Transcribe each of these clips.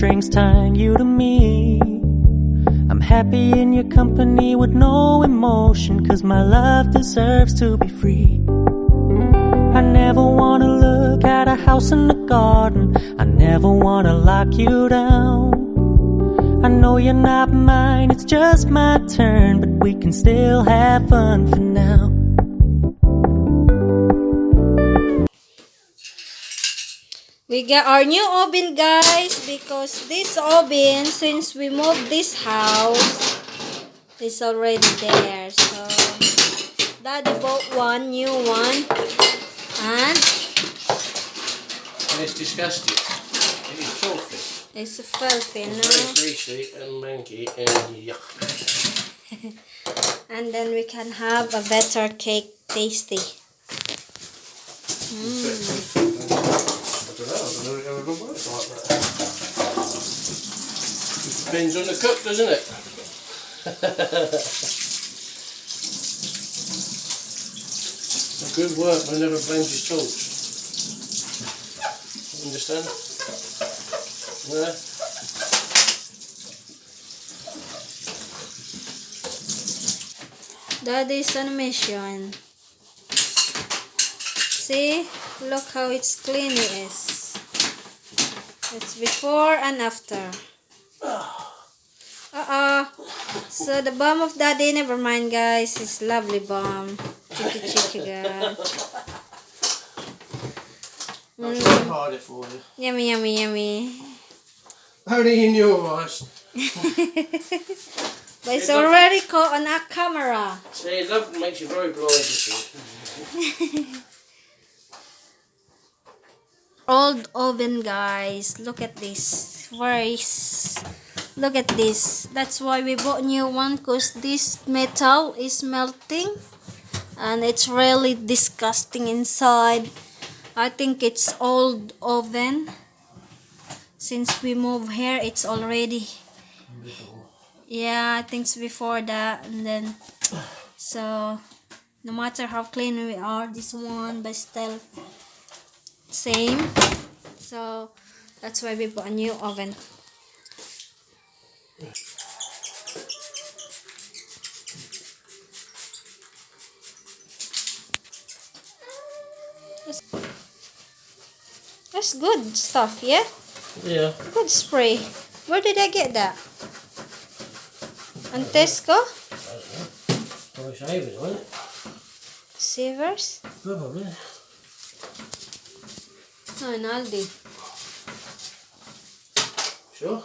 strings tying you to me. I'm happy in your company with no emotion, 'cause my love deserves to be free. I never wanna look at a house in the garden, I never wanna lock you down. I know you're not mine, it's just my turn, but we can still have fun for now. We got our new oven, guys, because this oven, since we moved this house, is already there. So Daddy bought one new one, and it's disgusting. It is filthy. it's filthy, no? Very greasy and manky and yuck. And then we can have a better cake, tasty. I don't know if it ever works like that. It depends on the cook, doesn't it? A good workman never blames his tools. Understand? Yeah. Daddy's on a mission. See? Look how it's clean it is. It's before and after. So the bum of Daddy, never mind, guys. It's lovely bum. Cheeky girl. I'll try harder for you. Yummy, yummy, yummy. Only in your eyes. But it's already caught on our camera. See, love makes you very blind, you see. Old oven, guys. Look at this. Look at this. That's why we bought new one, because this metal is melting and it's really disgusting inside. I think it's old oven. Since we moved here, it's already I think it's before that. And then so no matter how clean we are, this one but still same. So that's why we bought a new oven. That's good stuff, yeah? Yeah. Good spray. Where did I get that? On Tesco? Probably Savers, wasn't it? Savers? Probably. No, in Aldi. Sure?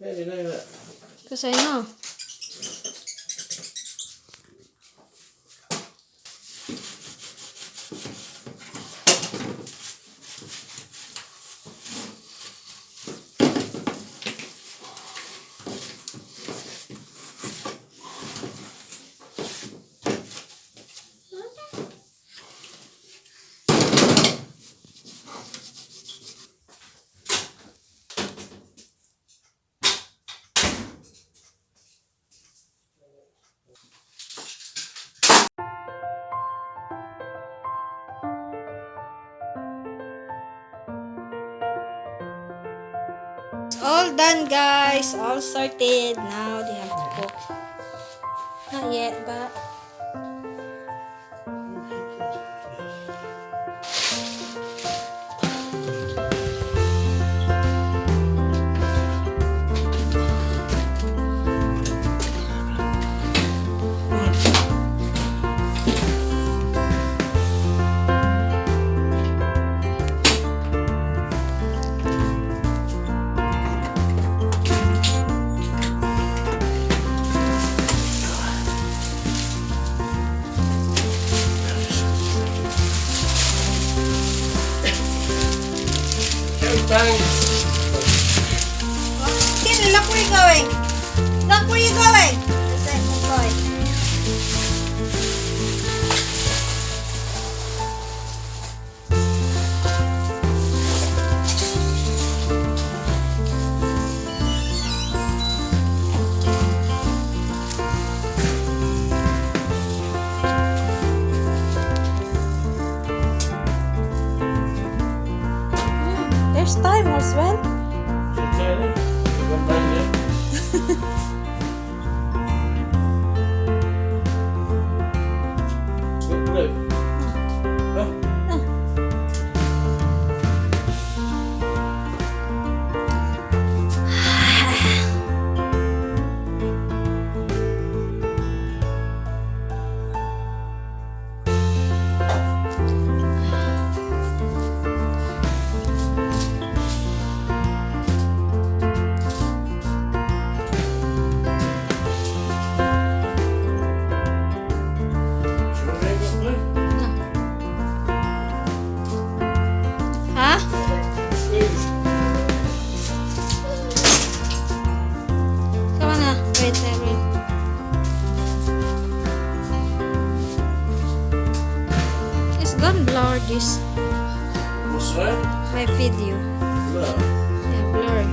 How do you know that? Because I know. All done, guys. All sorted. Now they have to cook. Not yet, but Bang! Kenny, look where you're going. Look where you're going. That's it, good boy. more swell? Tiny. One bang yet. Good blue. Huh? Huh? Come on na. Wait, wait. It's gone blur this. What's that? My video. Look. Yeah, blurry.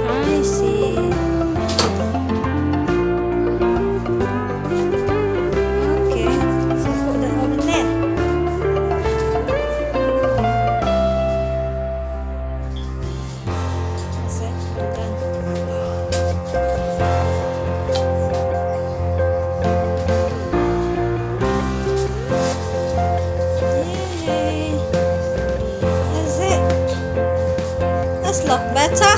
I see. Okay, so put that over there. That's it, we're done. Yay! That's it. That's look better.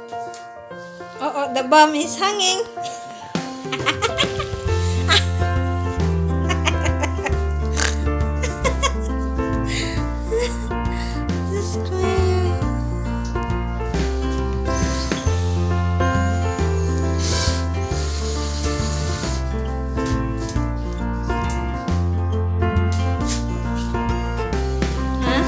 That's it. Oh, the bomb is hanging. This is clear. Huh?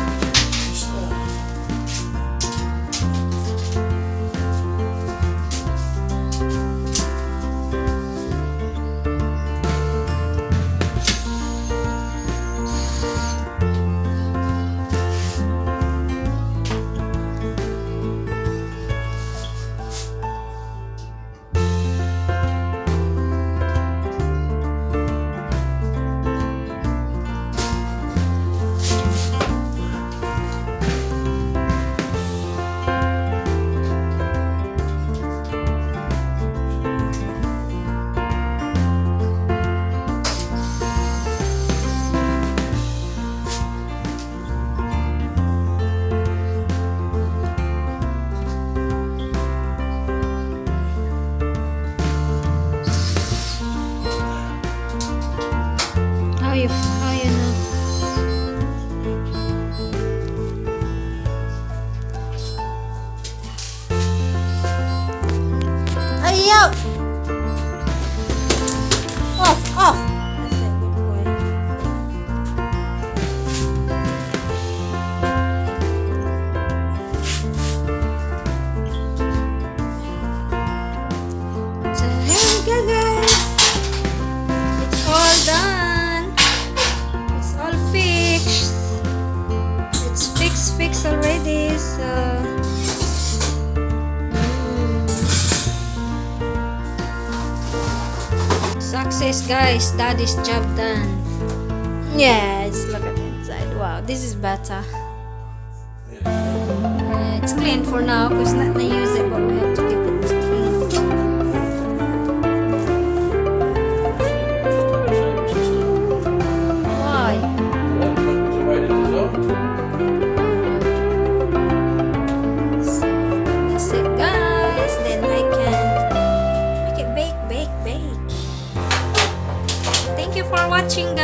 How you know? Ayaw! Off, off! That's it, good boy. So here we go, guys. It's all done. It's all fixed. It's fixed already. So success, guys. Daddy's job done. Yes, look at the inside. Wow, this is better. It's clean for now because not gonna use it, but we have to keep it clean. Why? So, that's it, guys. Then I can make it bake. Thank you for watching, guys.